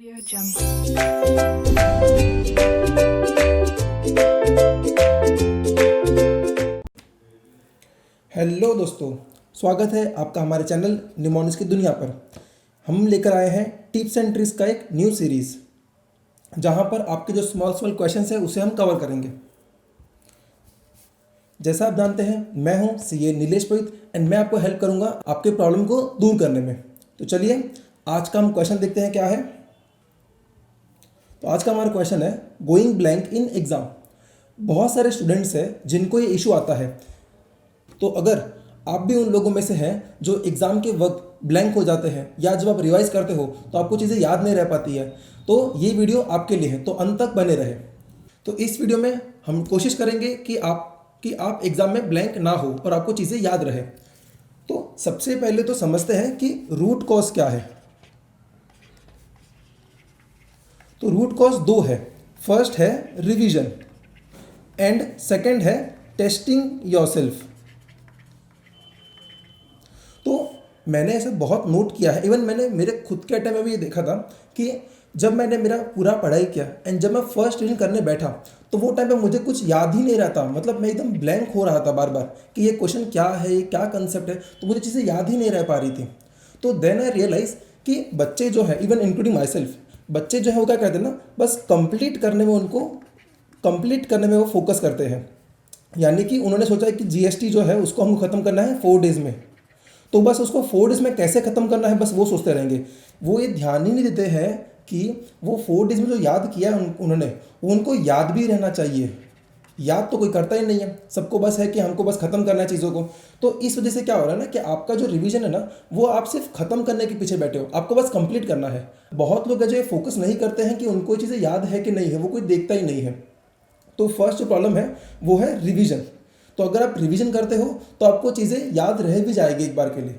Audio Jungle. Hello दोस्तों, स्वागत है आपका हमारे चैनल निमोनिक्स की दुनिया पर। हम लेकर आए हैं टिप्स एंड ट्रिक्स का एक न्यू सीरीज़, जहां पर आपके जो स्मॉल क्वेश्चंस हैं उसे हम कवर करेंगे। जैसा आप जानते हैं, मैं हूं सीए नीलेश पवित एंड मैं आपको हेल्प करूंगा आपके प्रॉब्लम को दूर करने में। तो चलिए आज का हम क्वेश्चन देखते हैं क्या है। तो आज का हमारा क्वेश्चन है गोइंग ब्लैंक इन एग्ज़ाम। बहुत सारे स्टूडेंट्स हैं जिनको ये इशू आता है। तो अगर आप भी उन लोगों में से हैं जो एग्ज़ाम के वक्त ब्लैंक हो जाते हैं या जब आप रिवाइज करते हो तो आपको चीज़ें याद नहीं रह पाती है, तो ये वीडियो आपके लिए है, तो अंत तक बने रहे। तो इस वीडियो में हम कोशिश करेंगे कि आप एग्ज़ाम में ब्लैंक ना हो और आपको चीज़ें याद रहे। तो सबसे पहले तो समझते हैं कि रूट कॉज क्या है। तो रूट कॉज दो है। फर्स्ट है रिवीजन एंड सेकंड है टेस्टिंग योरसेल्फ। तो मैंने ऐसे बहुत नोट किया है, इवन मैंने मेरे खुद के टाइम में भी ये देखा था कि जब मैंने मेरा पूरा पढ़ाई किया एंड जब मैं फर्स्ट रिवीजन करने बैठा तो वो टाइम पे मुझे कुछ याद ही नहीं रहता। मतलब मैं एकदम ब्लैंक हो रहा था बार बार कि ये क्वेश्चन क्या है, ये क्या कंसेप्ट है, तो मुझे चीज़ें याद ही नहीं रह पा रही थी। तो देन आई रियलाइज कि बच्चे जो है, इवन इंक्लूडिंग माई सेल्फ, बच्चे जो है वो क्या कहते हैं ना, बस कंप्लीट करने में वो फोकस करते हैं। यानी कि उन्होंने सोचा है कि जीएसटी जो है उसको हमको ख़त्म करना है 4 डेज़ में, तो बस उसको 4 डेज़ में कैसे ख़त्म करना है बस वो सोचते रहेंगे। वो ये ध्यान ही नहीं देते हैं कि वो 4 डेज़ में जो याद किया है उन्होंने, वो उनको याद भी रहना चाहिए। याद तो कोई करता ही नहीं है, सबको बस है कि हमको बस ख़त्म करना है चीज़ों को। तो इस वजह से क्या हो रहा है ना कि आपका जो रिवीजन है ना, वो आप सिर्फ ख़त्म करने के पीछे बैठे हो, आपको बस कंप्लीट करना है। बहुत लोग है जो फोकस नहीं करते हैं कि उनको चीज़ें याद है कि नहीं है, वो कोई देखता ही नहीं है। तो फर्स्ट जो प्रॉब्लम है वो है रिवीजन। तो अगर आप रिवीजन करते हो तो आपको चीज़ें याद रह भी जाएगी एक बार के लिए।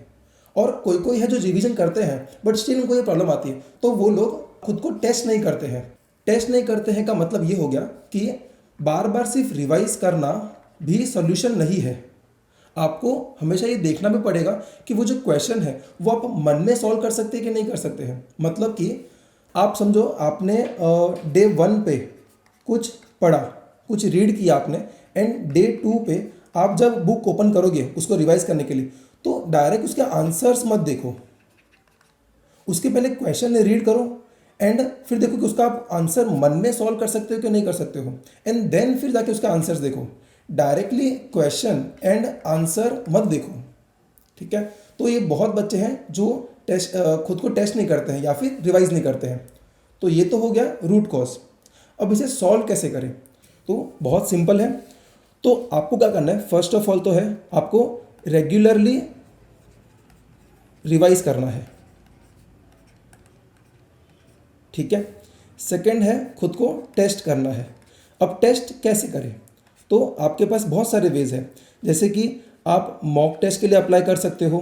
और कोई कोई है जो रिवीजन करते हैं बट स्टिल उनको ये प्रॉब्लम आती है, तो वो लोग खुद को टेस्ट नहीं करते हैं। टेस्ट नहीं करते हैं का मतलब ये हो गया कि बार बार सिर्फ रिवाइज करना भी सोल्यूशन नहीं है। आपको हमेशा ये देखना भी पड़ेगा कि वो जो क्वेश्चन है वो आप मन में सॉल्व कर सकते हैं कि नहीं कर सकते हैं। मतलब कि आप समझो आपने डे 1 पे कुछ पढ़ा, कुछ रीड किया आपने, एंड डे 2 पे आप जब बुक ओपन करोगे उसको रिवाइज करने के लिए, तो डायरेक्ट उसके आंसर्स मत देखो, उसके पहले क्वेश्चन रीड करो एंड फिर देखो कि उसका आप आंसर मन में सॉल्व कर सकते हो कि नहीं कर सकते हो, एंड देन फिर जाके उसका आंसर्स देखो। डायरेक्टली क्वेश्चन एंड आंसर मत देखो, ठीक है। तो ये बहुत बच्चे हैं जो खुद को टेस्ट नहीं करते हैं या फिर रिवाइज नहीं करते हैं। तो ये तो हो गया रूट कॉज। अब इसे सॉल्व कैसे करें? तो बहुत सिंपल है। तो आपको क्या करना है, फर्स्ट ऑफ ऑल तो है आपको रेगुलरली रिवाइज करना है, ठीक है। सेकंड है खुद को टेस्ट करना है। अब टेस्ट कैसे करें? तो आपके पास बहुत सारे वेज हैं, जैसे कि आप मॉक टेस्ट के लिए अप्लाई कर सकते हो।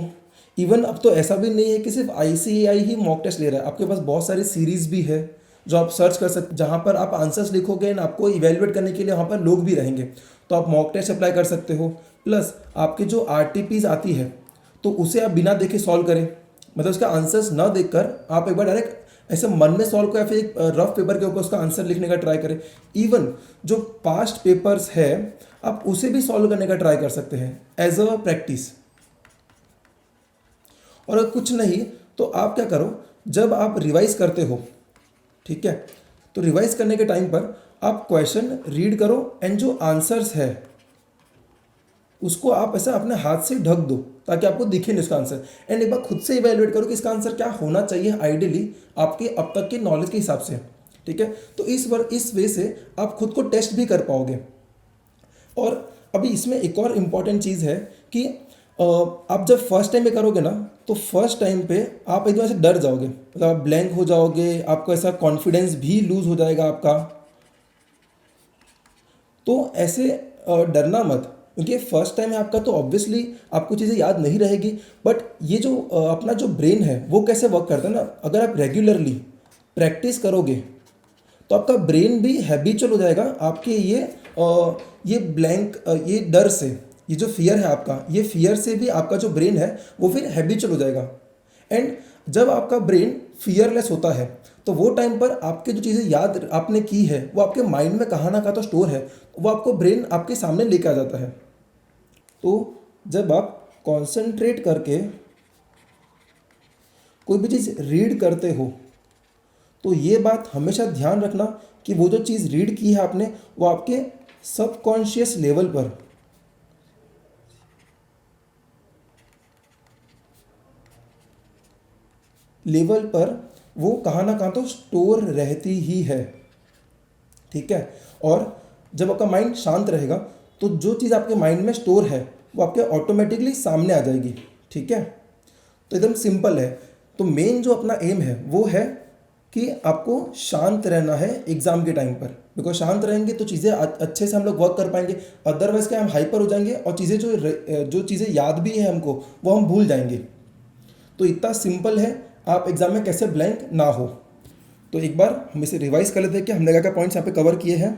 इवन अब तो ऐसा भी नहीं है कि सिर्फ आईसीएआई ही मॉक टेस्ट ले रहा है, आपके पास बहुत सारी सीरीज़ भी है जो आप सर्च कर सकते, जहाँ पर आप आंसर्स लिखोगे एंड आपको इवेलुएट करने के लिए वहाँ पर लोग भी रहेंगे, तो आप मॉक टेस्ट अप्लाई कर सकते हो। प्लस आपके जो आरटीपीज आती है तो उसे आप बिना देखे सॉल्व करें, मतलब उसका आंसर्स ना देखकर आप एक बार डायरेक्ट ऐसे मन में सॉल्व करें, फिर एक रफ पेपर के ऊपर उसका आंसर लिखने का ट्राई करें। इवन जो पास्ट पेपर्स है आप उसे भी सॉल्व करने का ट्राई कर सकते हैं एज अ प्रैक्टिस। और अगर कुछ नहीं तो आप क्या करो, जब आप रिवाइज करते हो, ठीक है, तो रिवाइज करने के टाइम पर आप क्वेश्चन रीड करो एंड जो आंसर्स है उसको आप ऐसा अपने हाथ से ढक दो ताकि आपको दिखे नहीं उसका आंसर, एंड एक बार खुद से इवेलुएट करो कि इसका आंसर क्या होना चाहिए आइडियली आपके अब तक के नॉलेज के हिसाब से, ठीक है। तो इस वे से आप खुद को टेस्ट भी कर पाओगे। और अभी इसमें एक और इम्पॉर्टेंट चीज़ है कि आप जब फर्स्ट टाइम पे करोगे ना, तो फर्स्ट टाइम पे आप एकदम ऐसे डर जाओगे, मतलब आप ब्लैंक हो जाओगे, आपको ऐसा कॉन्फिडेंस भी लूज हो जाएगा आपका। तो ऐसे डरना मत, क्योंकि फर्स्ट टाइम है आपका, तो ऑब्वियसली आपको चीज़ें याद नहीं रहेगी। बट ये जो अपना जो ब्रेन है वो कैसे वर्क करता है ना, अगर आप रेगुलरली प्रैक्टिस करोगे तो आपका ब्रेन भी हैबिचुअल हो जाएगा आपके ये ब्लैंक, ये डर से, ये जो फियर है आपका, ये फियर से भी आपका जो ब्रेन है वो फिर हैबिचुअल हो जाएगा। एंड जब आपका ब्रेन फियरलेस होता है तो वो टाइम पर आपके जो चीज़ें याद आपने की है वो आपके माइंड में कहाँ ना कहाँ तो स्टोर है, वो आपको ब्रेन आपके सामने लेके आ जाता है। तो जब आप कंसंट्रेट करके कोई भी चीज़ रीड करते हो तो ये बात हमेशा ध्यान रखना कि वो जो चीज़ रीड की है आपने वो आपके सबकॉन्शियस लेवल पर वो कहाँ ना कहाँ तो स्टोर रहती ही है। ठीक है। और जब आपका माइंड शांत रहेगा तो जो चीज़ आपके माइंड में स्टोर है वो आपके ऑटोमेटिकली सामने आ जाएगी। ठीक है। तो एकदम सिंपल है। तो मेन जो अपना एम है वो है कि आपको शांत रहना है एग्ज़ाम के टाइम पर, बिकॉज शांत रहेंगे तो चीज़ें अच्छे से हम लोग वर्क कर पाएंगे। अदरवाइज क्या हम हाइपर हो जाएंगे और चीज़ें जो चीज़ें याद भी है हमको वो हम भूल जाएंगे। तो इतना सिंपल है आप एग्ज़ाम में कैसे ब्लैंक ना हो। तो एक बार हम इसे रिवाइज कर लेते हैं कि हमने क्या क्या पॉइंट्स यहाँ पे कवर किए हैं।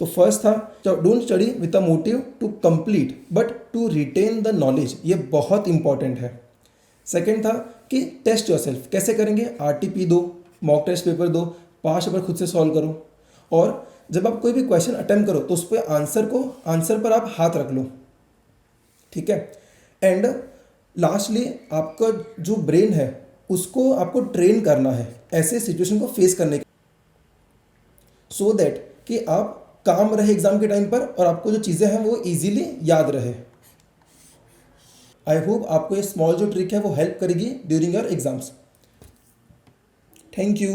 तो first that don't study with a motive to complete but to retain the knowledge, ये बहुत इंपॉर्टेंट है। सेकंड था कि टेस्ट योरसेल्फ, कैसे करेंगे, आरटीपी दो, मॉक टेस्ट पेपर दो, 5 पेपर खुद से सॉल्व करो, और जब आप कोई भी क्वेश्चन अटेम्प्ट करो तो उस पर आंसर पर आप हाथ रख लो। ठीक है। एंड लास्टली आपका जो ब्रेन है उसको आपको ट्रेन करना है ऐसे सिचुएशन को फेस करने के, सो दैट कि आप काम रहे एग्जाम के टाइम पर और आपको जो चीज़ें हैं वो इजीली याद रहे। आई होप आपको ये स्मॉल जो ट्रिक है वो हेल्प करेगी during your exams. Thank you.